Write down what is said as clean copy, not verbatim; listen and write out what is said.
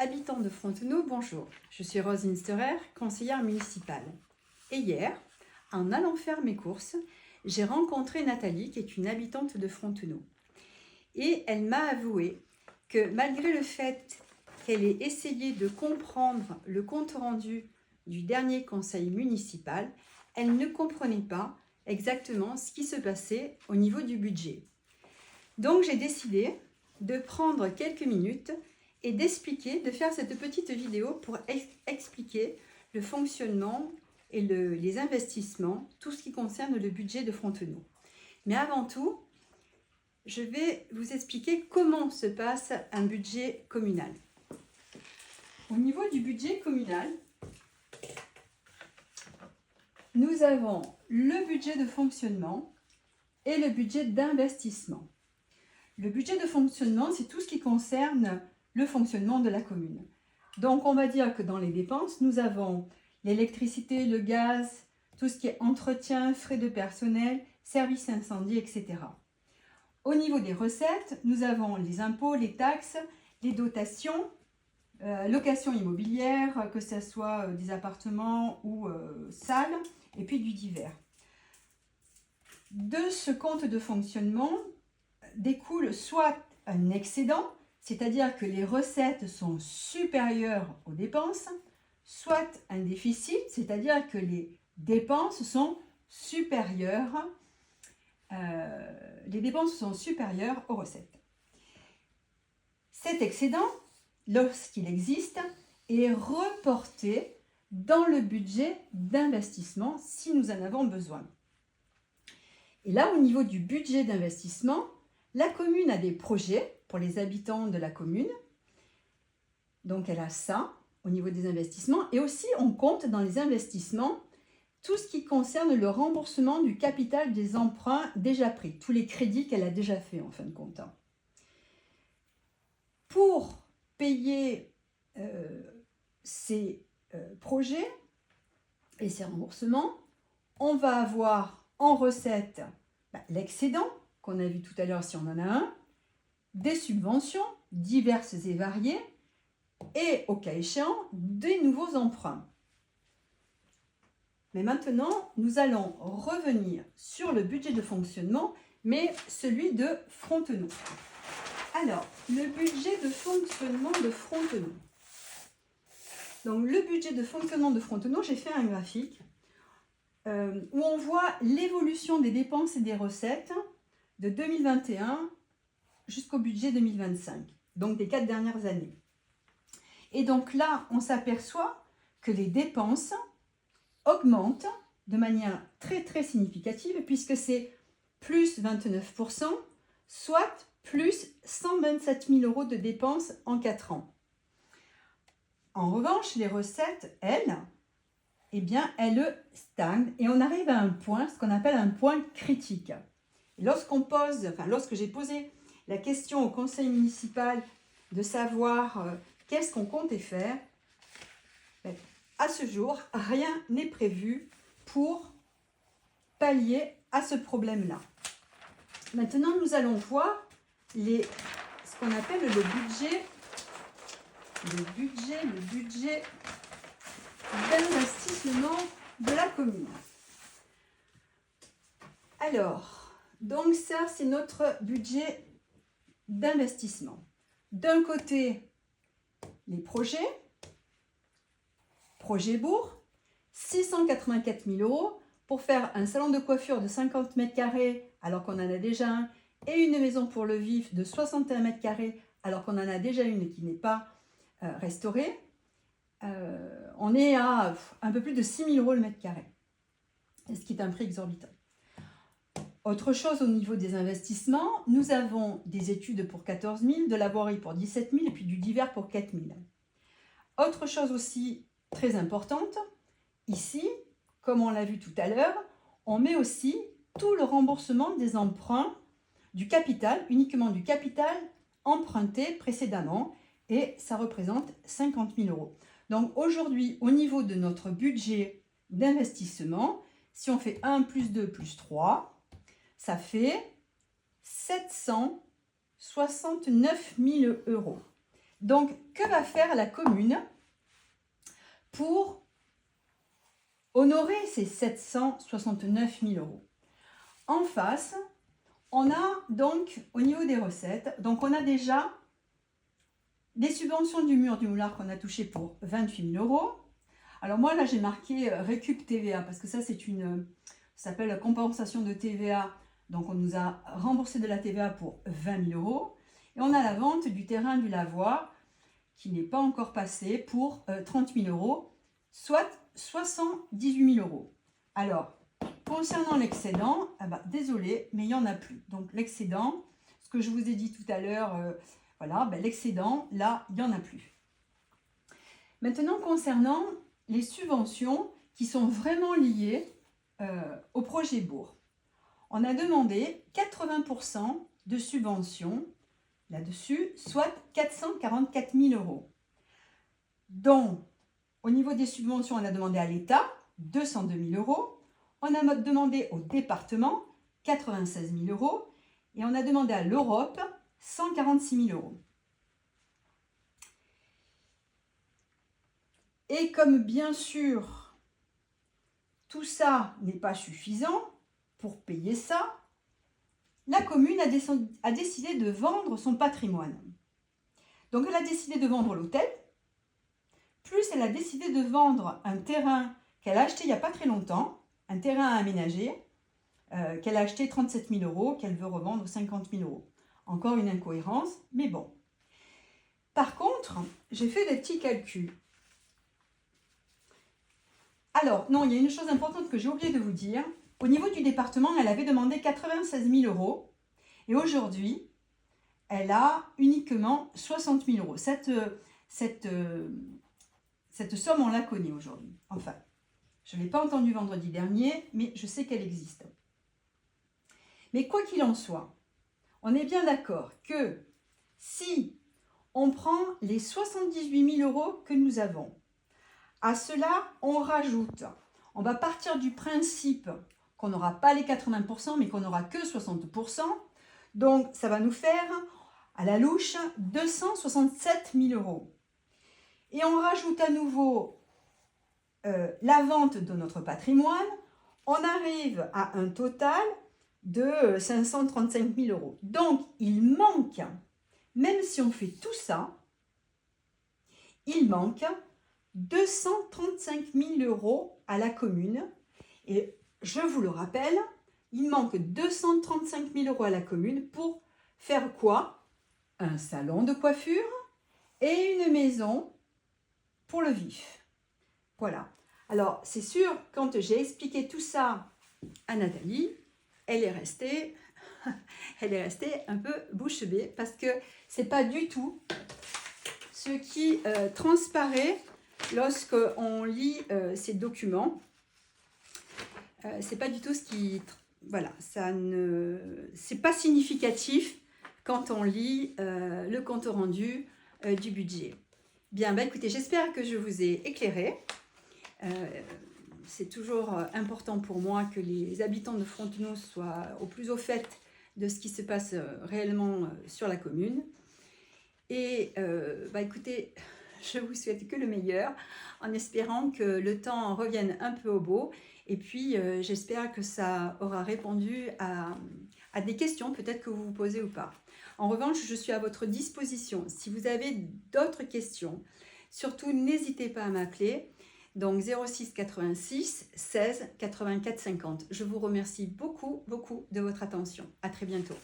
Habitants de Frontenau, bonjour. Je suis Rose Insterer, conseillère municipale. Et hier, en allant faire mes courses, j'ai rencontré Nathalie, qui est une habitante de Frontenau. Et elle m'a avoué que malgré le fait qu'elle ait essayé de comprendre le compte-rendu du dernier conseil municipal, elle ne comprenait pas exactement ce qui se passait au niveau du budget. Donc j'ai décidé de prendre quelques minutes et d'expliquer, de faire cette petite vidéo pour expliquer le fonctionnement et les investissements, tout ce qui concerne le budget de Frontenau. Mais avant tout, je vais vous expliquer comment se passe un budget communal. Au niveau du budget communal, nous avons le budget de fonctionnement et le budget d'investissement. Le budget de fonctionnement, c'est tout ce qui concerne le fonctionnement de la commune. Donc, on va dire que dans les dépenses, nous avons l'électricité, le gaz, tout ce qui est entretien, frais de personnel, services incendie, etc. Au niveau des recettes, nous avons les impôts, les taxes, les dotations, location immobilière, que ce soit des appartements ou salles, et puis du divers. De ce compte de fonctionnement découle soit un excédent, c'est-à-dire que les recettes sont supérieures aux dépenses, soit un déficit, c'est-à-dire que les dépenses sont supérieures, aux recettes. Cet excédent, lorsqu'il existe, est reporté dans le budget d'investissement si nous en avons besoin. Et là, au niveau du budget d'investissement, la commune a des projets pour les habitants de la commune. Donc, elle a ça au niveau des investissements. Et aussi, on compte dans les investissements tout ce qui concerne le remboursement du capital des emprunts déjà pris, tous les crédits qu'elle a déjà fait en fin de compte. Pour payer ces projets et ces remboursements, on va avoir en recette l'excédent qu'on a vu tout à l'heure si on en a un, des subventions diverses et variées et, au cas échéant, des nouveaux emprunts. Mais maintenant, nous allons revenir sur le budget de fonctionnement, mais celui de Frontenau. Alors, le budget de fonctionnement de Frontenau. Donc, le budget de fonctionnement de Frontenau, j'ai fait un graphique où on voit l'évolution des dépenses et des recettes de 2021 jusqu'au budget 2025, donc des 4 dernières années. Et donc là, on s'aperçoit que les dépenses augmentent de manière très très significative puisque c'est plus 29%, soit plus 127 000 € de dépenses en 4 ans. En revanche, les recettes, elles stagnent et on arrive à un point, ce qu'on appelle un point critique. Et lorsque j'ai posé la question au conseil municipal de savoir qu'est-ce qu'on comptait faire, à ce jour, rien n'est prévu pour pallier à ce problème-là. Maintenant, nous allons voir ce qu'on appelle le budget d'investissement de la commune. Alors, donc ça, c'est notre budget d'investissement. D'un côté, les projets bourg, 684 000 € pour faire un salon de coiffure de 50 m² alors qu'on en a déjà un, et une maison pour le vif de 61 m² alors qu'on en a déjà une qui n'est pas restaurée. On est à un peu plus de 6 000 € le mètre carré, ce qui est un prix exorbitant. Autre chose au niveau des investissements, nous avons des études pour 14 000, de la voirie pour 17 000 et puis du divers pour 4 000. Autre chose aussi très importante, ici, comme on l'a vu tout à l'heure, on met aussi tout le remboursement des emprunts du capital, uniquement du capital emprunté précédemment, et ça représente 50 000 €. Donc aujourd'hui, au niveau de notre budget d'investissement, si on fait 1 plus 2 plus 3, ça fait 769 000 €. Donc, que va faire la commune pour honorer ces 769 000 euros? En face, on a donc, au niveau des recettes, donc on a déjà des subventions du mur du moulard qu'on a touché pour 28 000 euros. Alors moi, là, j'ai marqué récup TVA, parce que ça, ça s'appelle compensation de TVA. Donc, on nous a remboursé de la TVA pour 20 000 euros. Et on a la vente du terrain du lavoir, qui n'est pas encore passé, pour 30 000 euros, soit 78 000 euros. Alors, concernant l'excédent, désolé, mais il n'y en a plus. Donc, l'excédent, ce que je vous ai dit tout à l'heure, voilà, l'excédent, là, il n'y en a plus. Maintenant, concernant les subventions qui sont vraiment liées au projet bourg. On a demandé 80% de subventions là-dessus, soit 444 000 euros. Donc, au niveau des subventions, on a demandé à l'État 202 000 euros. On a demandé au département 96 000 euros. Et on a demandé à l'Europe 146 000 euros. Et comme bien sûr, tout ça n'est pas suffisant pour payer ça, la commune a décidé de vendre son patrimoine. Donc elle a décidé de vendre l'hôtel, plus elle a décidé de vendre un terrain qu'elle a acheté il n'y a pas très longtemps, un terrain à aménager, qu'elle a acheté 37 000 euros, qu'elle veut revendre 50 000 euros. Encore une incohérence, mais bon. Par contre, j'ai fait des petits calculs. Alors, non, il y a une chose importante que j'ai oublié de vous dire. Au niveau du département, elle avait demandé 96 000 euros. Et aujourd'hui, elle a uniquement 60 000 euros. Cette somme, on la connaît aujourd'hui. Enfin, je ne l'ai pas entendue vendredi dernier, mais je sais qu'elle existe. Mais quoi qu'il en soit, on est bien d'accord que si on prend les 78 000 euros que nous avons, à cela, on rajoute. On va partir du principe qu'on n'aura pas les 80%, mais qu'on n'aura que 60%. Donc, ça va nous faire, à la louche, 267 000 euros. Et on rajoute à nouveau la vente de notre patrimoine. On arrive à un total de 535 000 euros. Donc, il manque, même si on fait tout ça, il manque 235 000 euros à la commune. Et je vous le rappelle, il manque 235 000 euros à la commune pour faire quoi? Un salon de coiffure et une maison pour le vif. Voilà. Alors, c'est sûr, quand j'ai expliqué tout ça à Nathalie, elle est restée un peu bouche bée parce que c'est pas du tout ce qui transparaît lorsqu'on lit ces documents. C'est pas du tout ce qui... Voilà, c'est pas significatif quand on lit le compte rendu du budget. Bien, écoutez, j'espère que je vous ai éclairé. C'est toujours important pour moi que les habitants de Frontenau soient au plus au fait de ce qui se passe réellement sur la commune. Et écoutez, je vous souhaite que le meilleur en espérant que le temps revienne un peu au beau. Et puis, j'espère que ça aura répondu à des questions peut-être que vous vous posez ou pas. En revanche, je suis à votre disposition. Si vous avez d'autres questions, surtout n'hésitez pas à m'appeler. Donc 06 86 16 84 50. Je vous remercie beaucoup de votre attention. À très bientôt.